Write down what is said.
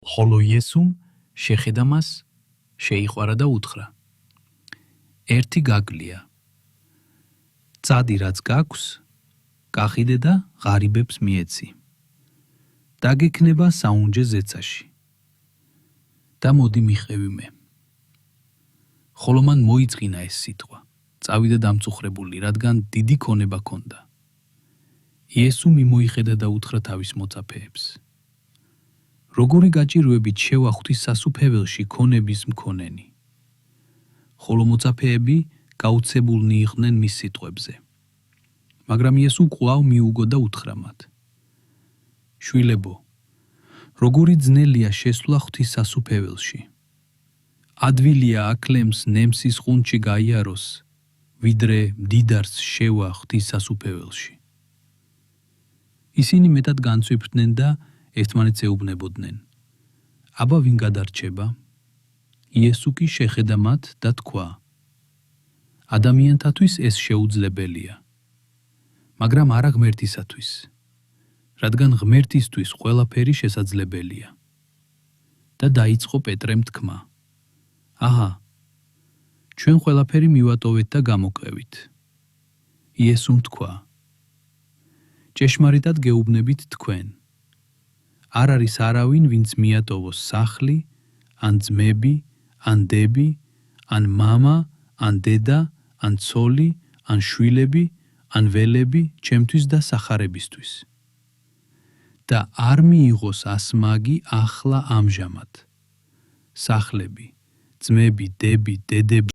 ხოლო იესუმ შეხედა მას, შეიყვარა და უთხრა: ერთი გაგლია. წადი რაც გაქვს, კახიდე და ღარიბებს მიეცი. დაგექნება საუნჯე ზეცაში. და მოდი მიხევი მე. ხოლო მან მოიწყინა ეს სიტყვა, წავიდა დამწუხრებული, რადგან დიდი ქონება ჰქონდა. იესუმ იმოიხედა და უთხრა თავის მოწაფეებს: როგორი გაჭირვებით შევა ღვთისმსასუფეველში ქონების მქონენი. ხოლო მოწაფეები გაუცებულნი იყვნენ მის სიტყვებზე. მაგრამ იესო კვლავ მიუგო და უთხრა მათ: შვილებო, როგორი ძნელია შესვლა ღვთისმსასუფეველში. ადვილია აკლემს ნემსის ყუნჩი გაიაროს, ვიდრე მდიდარს შევა ღვთისმსასუფეველში. ისინი მეტად განცვიფრდნენ და ერთმანეთს ეუბნებოდნენ: აბა ვინ გადარჩება? იესო კი შეხედა მათ და თქვა: ადამიანთათვის ეს შეუძლებელია, მაგრამ არა ღმერთისათვის, რადგან ღმერთისთვის ყველაფერი შესაძლებელია. და დაიწყო პეტრემ თქმა: აჰა, ჩვენ ყველაფერი მივატოვეთ და გამოკლევით. იესუმ თქვა: ჭეშმარიტად გეუბნებით თქვენ, არ არის არავინ, ვინც მიატოვოს სახლი, ან ძმები, ან დები, ან მამა, ან დედა, ან ცოლი, ან შვილები, ან ველები ჩემთვის და სახარებისთვის. და არ მიიღოს ასმაგი ახლა ამჟამად. სახლები, ძმები, დები, დედები